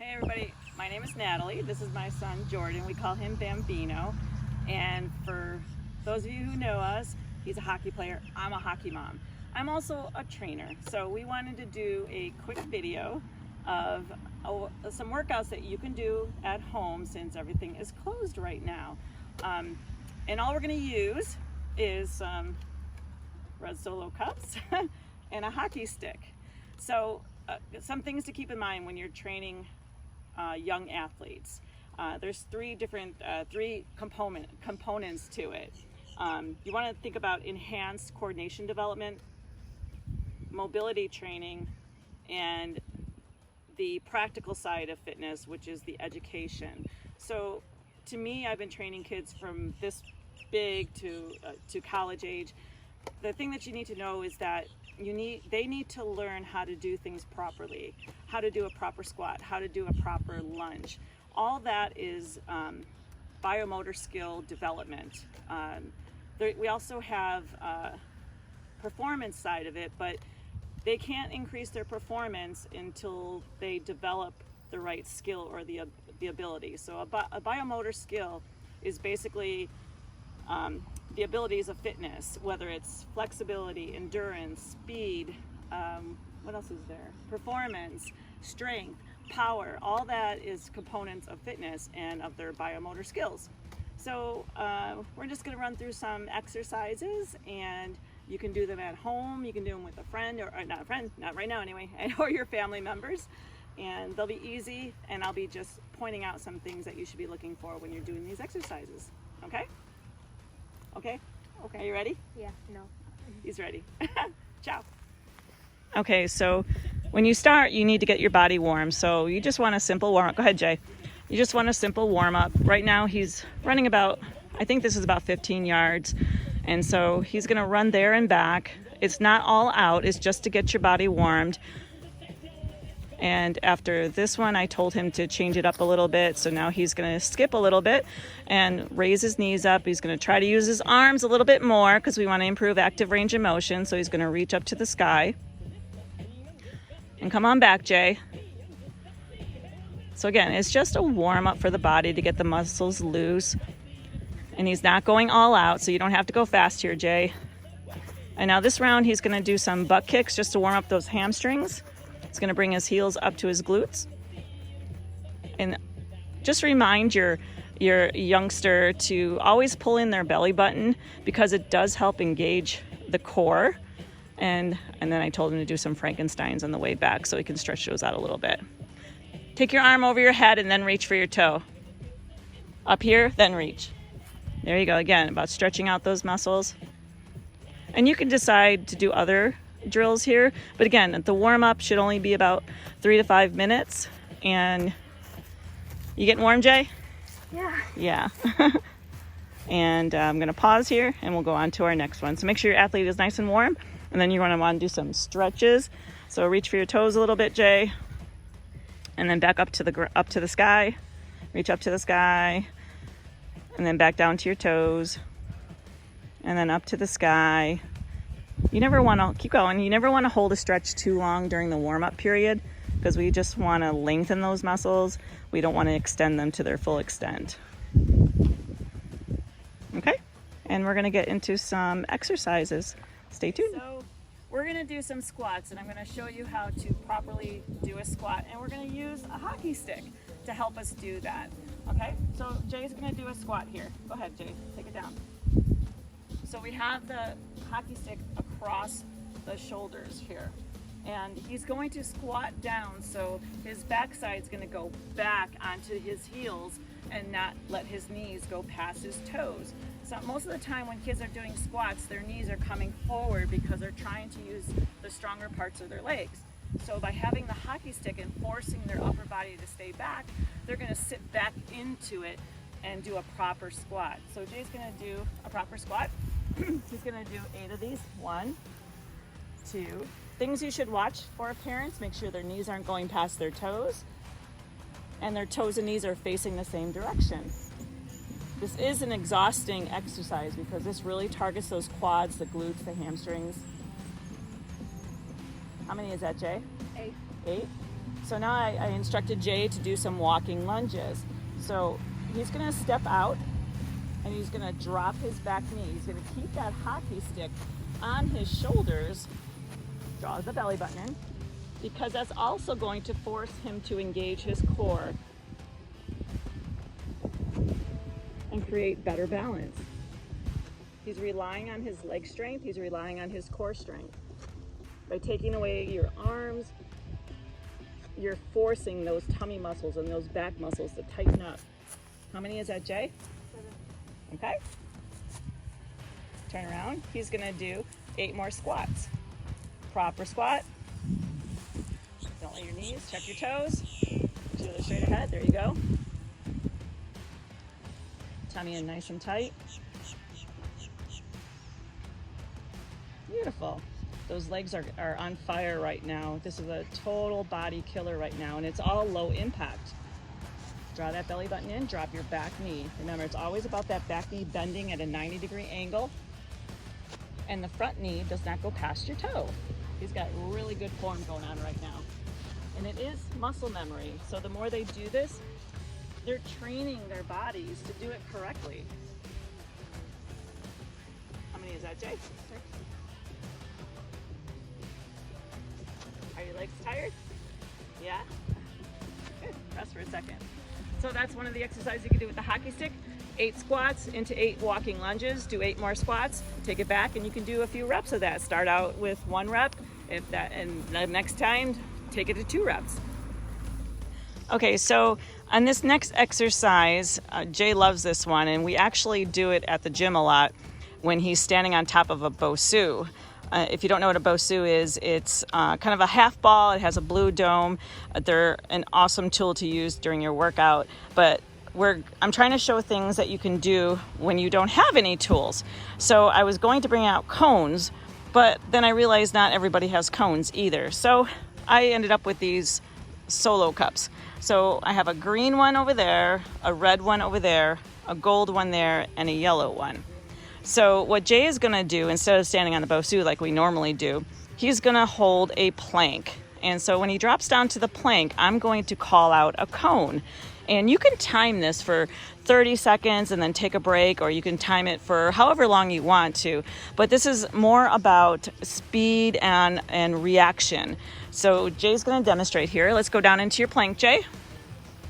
Hey everybody, my name is Natalie. This is my son Jordan. We call him Bambino. And for those of you who know us, he's a hockey player. I'm a hockey mom. I'm also a trainer. So we wanted to do a quick video of some workouts that you can do at home since everything is closed right now. And all we're going to use is some red Solo cups and a hockey stick. So some things to keep in mind when you're training young athletes. There's three components to it. You want to think about enhanced coordination development, mobility training, and the practical side of fitness, which is the education. So to me, I've been training kids from this big to college age. The thing that you need to know is that they need to learn how to do things properly, how to do a proper squat, how to do a proper lunge. All that is biomotor skill development. We also have performance side of it, but they can't increase their performance until they develop the right skill or the ability. So a biomotor skill is basically the abilities of fitness, whether it's flexibility, endurance, speed, what else is there? Performance, strength, power, all that is components of fitness and of their biomotor skills. So we're just going to run through some exercises, and you can do them at home, you can do them with a friend, or not a friend, not right now anyway, or your family members, and they'll be easy, and I'll be just pointing out some things that you should be looking for when you're doing these exercises. Okay? Okay? Are you ready? Yeah, no. He's ready. Ciao. Okay, so when you start, you need to get your body warm. So you just want a simple warm up. Go ahead, Jay. You just want a simple warm up. Right now he's running about, I think this is about 15 yards. And so he's gonna run there and back. It's not all out, it's just to get your body warmed. And after this one, I told him to change it up a little bit. So now he's gonna skip a little bit and raise his knees up. He's gonna try to use his arms a little bit more because we wanna improve active range of motion. So he's gonna reach up to the sky. And come on back, Jay. So again, it's just a warm up for the body to get the muscles loose. And he's not going all out, so you don't have to go fast here, Jay. And now this round, he's gonna do some butt kicks just to warm up those hamstrings. He's going to bring his heels up to his glutes. And just remind your youngster to always pull in their belly button because it does help engage the core. And then I told him to do some Frankensteins on the way back so he can stretch those out a little bit. Take your arm over your head and then reach for your toe. Up here, then reach. There you go. Again, about stretching out those muscles. And you can decide to do other drills here, but again, the warm-up should only be about 3 to 5 minutes. And you getting warm, Jay? Yeah. And I'm gonna pause here and we'll go on to our next one. So make sure your athlete is nice and warm, and then you're gonna want to do some stretches. So reach for your toes a little bit, Jay, and then back up to the sky. Reach up to the sky, and then back down to your toes, and then up to the sky. You never want to keep going. You never want to hold a stretch too long during the warm-up period because we just want to lengthen those muscles. We don't want to extend them to their full extent. Okay, and we're going to get into some exercises. Stay tuned. So we're going to do some squats, and I'm going to show you how to properly do a squat, and we're going to use a hockey stick to help us do that. Okay, so Jay's going to do a squat here. Go ahead, Jay, take it down. So we have the hockey stick across the shoulders here, and he's going to squat down, so his backside is going to go back onto his heels and not let his knees go past his toes. So most of the time when kids are doing squats, their knees are coming forward because they're trying to use the stronger parts of their legs. So by having the hockey stick and forcing their upper body to stay back, they're going to sit back into it and do a proper squat. So Jay's going to do a proper squat. He's going to do 8 of these. 1, 2. Things you should watch for parents: make sure their knees aren't going past their toes, and their toes and knees are facing the same direction. This is an exhausting exercise because this really targets those quads, the glutes, the hamstrings. How many is that, Jay? 8. 8? So now I instructed Jay to do some walking lunges. So he's gonna step out and he's gonna drop his back knee. He's gonna keep that hockey stick on his shoulders, draw the belly button in, because that's also going to force him to engage his core and create better balance. He's relying on his leg strength, he's relying on his core strength. By taking away your arms, you're forcing those tummy muscles and those back muscles to tighten up. How many is that, Jay? 7. Okay. Turn around. He's gonna do 8 more squats. Proper squat. Don't let your knees, check your toes. Shoulder straight ahead, there you go. Tummy in nice and tight. Beautiful. Those legs are on fire right now. This is a total body killer right now, and it's all low impact. Draw that belly button in, drop your back knee. Remember, it's always about that back knee bending at a 90-degree angle, and the front knee does not go past your toe. He's got really good form going on right now. And it is muscle memory, so the more they do this, they're training their bodies to do it correctly. How many is that, Jay? 6. Are your legs tired? Yeah? Good. Rest for a second. So that's one of the exercises you can do with the hockey stick. 8 squats into 8 walking lunges. Do 8 more squats. Take it back, and you can do a few reps of that. Start out with 1 rep, and the next time, take it to 2 reps. Okay, so on this next exercise, Jay loves this one, and we actually do it at the gym a lot when he's standing on top of a Bosu. If you don't know what a Bosu is, it's kind of a half ball. It has a blue dome. They're an awesome tool to use during your workout, but I'm trying to show things that you can do when you don't have any tools. So I was going to bring out cones, but then I realized not everybody has cones either. So I ended up with these solo cups. So I have a green one over there, a red one over there, a gold one there, and a yellow one. So what Jay is going to do, instead of standing on the Bosu like we normally do, he's going to hold a plank. And so when he drops down to the plank, I'm going to call out a cone. And you can time this for 30 seconds and then take a break, or you can time it for however long you want to. But this is more about speed and reaction. So Jay's going to demonstrate here. Let's go down into your plank, Jay.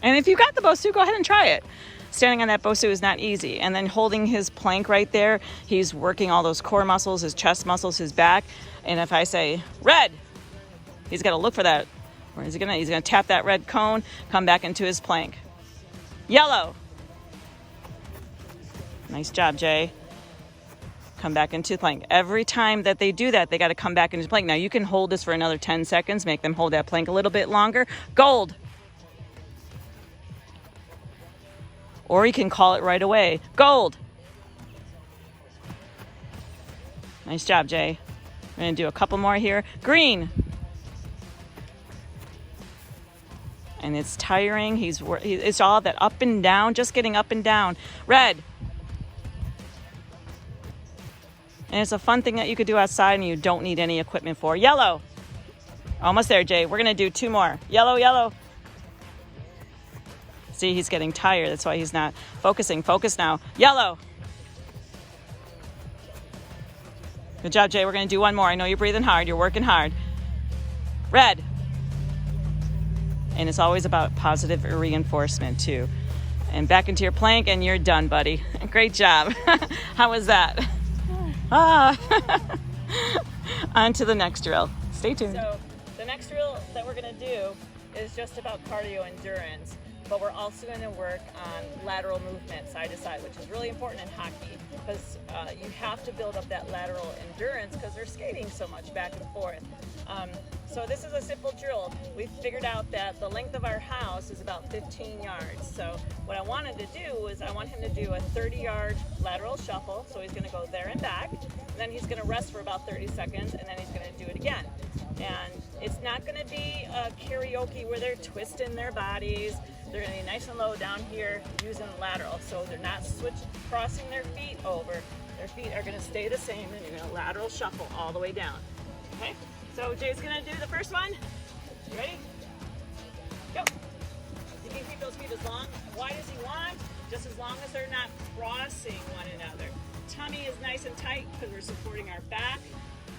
And if you've got the Bosu, go ahead and try it. Standing on that Bosu is not easy. And then holding his plank right there, he's working all those core muscles, his chest muscles, his back. And if I say red, he's got to look for that. Where is he gonna? He's gonna tap that red cone, come back into his plank. Yellow. Nice job, Jay. Come back into the plank. Every time that they do that, they got to come back into the plank. Now you can hold this for another 10 seconds, make them hold that plank a little bit longer. Gold. Or you can call it right away. Gold. Nice job, Jay. We're going to do a couple more here. Green. And it's tiring. It's all that up and down, just getting up and down. Red. And it's a fun thing that you could do outside and you don't need any equipment for. Yellow. Almost there, Jay. We're going to do 2 more. Yellow, yellow. See, he's getting tired. That's why he's not focusing. Focus now. Yellow. Good job, Jay. We're going to do 1 more. I know you're breathing hard. You're working hard. Red. And it's always about positive reinforcement, too. And back into your plank, and you're done, buddy. Great job. How was that? On to the next drill. Stay tuned. So the next drill that we're going to do is just about cardio endurance. But we're also going to work on lateral movement side to side, which is really important in hockey because you have to build up that lateral endurance because they're skating so much back and forth. So this is a simple drill. We've figured out that the length of our house is about 15 yards. So what I wanted to do was I want him to do a 30-yard lateral shuffle. So he's going to go there and back. And then he's going to rest for about 30 seconds, and then he's going to do it again. And it's not going to be a karaoke where they're twisting their bodies. They're going to be nice and low down here using lateral. So they're not crossing their feet over. Their feet are going to stay the same, and you're going to lateral shuffle all the way down. Okay? So Jay's going to do the first one. You ready? Go. You can keep those feet as long, wide as you want, just as long as they're not crossing one another. Tummy is nice and tight because we're supporting our back.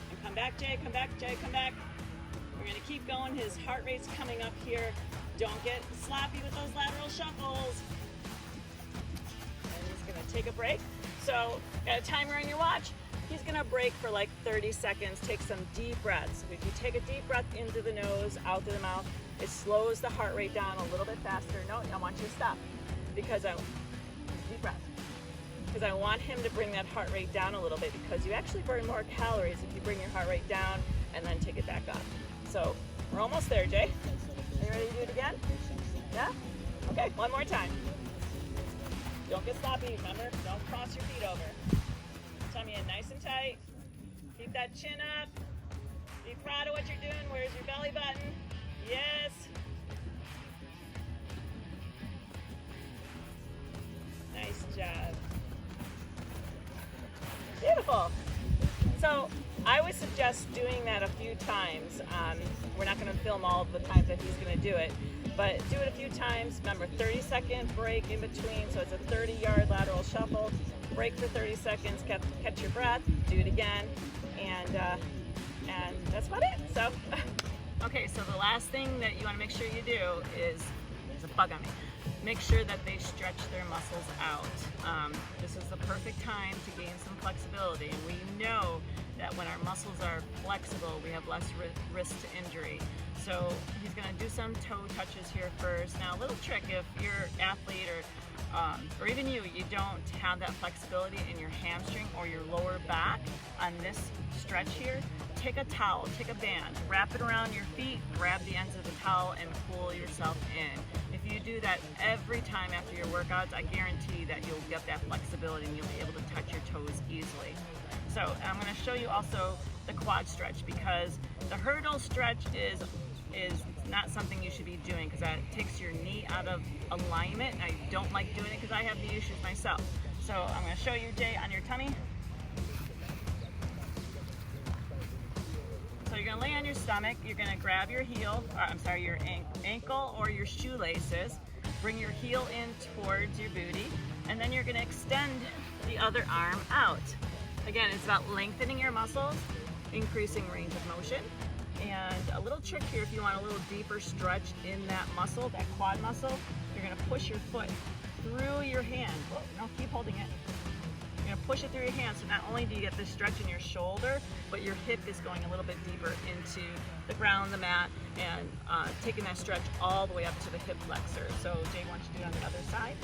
And come back, Jay, come back, Jay, come back. We're gonna keep going. His heart rate's coming up here. Don't get sloppy with those lateral shuffles. And he's gonna take a break. So, got a timer on your watch. He's gonna break for like 30 seconds. Take some deep breaths. If you take a deep breath into the nose, out through the mouth, it slows the heart rate down a little bit faster. No, I want you to stop because deep breath. Because I want him to bring that heart rate down a little bit because you actually burn more calories if you bring your heart rate down and then take it back up. So we're almost there, Jay. Are you ready to do it again? Yeah? Okay, one more time. Don't get sloppy, remember? Don't cross your feet over. Tummy in nice and tight. Keep that chin up. Be proud of what you're doing. Where's your belly button? Yes. Nice job. Beautiful. So I would suggest doing that a few times. We're not going to film all of the times that he's going to do it, but do it a few times. Remember, 30-second break in between, so it's a 30-yard lateral shuffle. Break for 30 seconds, catch your breath, do it again, and that's about it. So, okay, so the last thing that you want to make sure you do is, there's a bug on me, make sure that they stretch their muscles out. This is the perfect time to gain some flexibility, and we know that when our muscles are flexible, we have less risk to injury. So he's going to do some toe touches here first. Now, a little trick, if you're an athlete or even you don't have that flexibility in your hamstring or your lower back on this stretch here, take a towel, take a band, wrap it around your feet, grab the ends of the towel and pull yourself in. If you do that every time after your workouts, I guarantee that you'll get that flexibility and you'll be able to touch your toes easily. So I'm going to show you also the quad stretch, because the hurdle stretch is not something you should be doing because that takes your knee out of alignment. I don't like doing it because I have the issues myself. So I'm going to show you, Jay, on your tummy. So you're going to lay on your stomach. You're going to grab your heel, your ankle or your shoelaces. Bring your heel in towards your booty, and then you're going to extend the other arm out. Again, it's about lengthening your muscles, increasing range of motion. And a little trick here, if you want a little deeper stretch in that muscle, that quad muscle, you're going to push your foot through your hand. Whoa, no, keep holding it. You're going to push it through your hand, so not only do you get this stretch in your shoulder, but your hip is going a little bit deeper into the ground, the mat, and taking that stretch all the way up to the hip flexor. So Jay wants you to do it on the other side.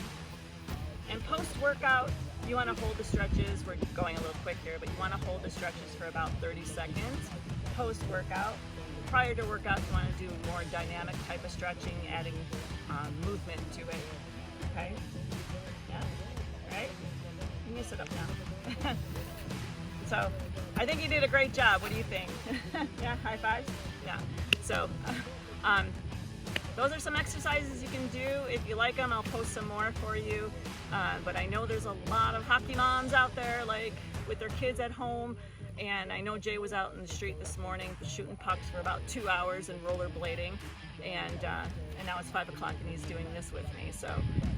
And post-workout, you want to hold the stretches. We're going a little quick here, but you want to hold the stretches for about 30 seconds. Post-workout, prior to workout, you want to do more dynamic type of stretching, adding movement to it. Okay? Yeah. All right? You can sit up now. So, I think you did a great job. What do you think? Yeah, high fives? Yeah. So, those are some exercises you can do. If you like them, I'll post some more for you. But I know there's a lot of hockey moms out there, like with their kids at home. And I know Jay was out in the street this morning shooting pucks for about 2 hours and rollerblading. And now it's 5 o'clock and he's doing this with me. So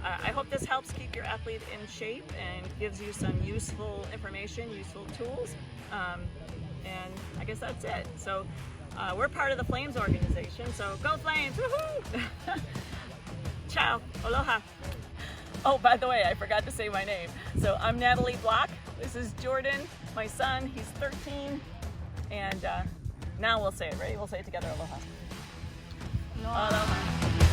I hope this helps keep your athlete in shape and gives you some useful information, useful tools. And I guess that's it. So we're part of the Flames organization. So go Flames, woohoo! Ciao, aloha. Oh, by the way, I forgot to say my name. So I'm Natalie Block. This is Jordan, my son. He's 13. And now we'll say it, ready? We'll say it together, aloha. Aloha.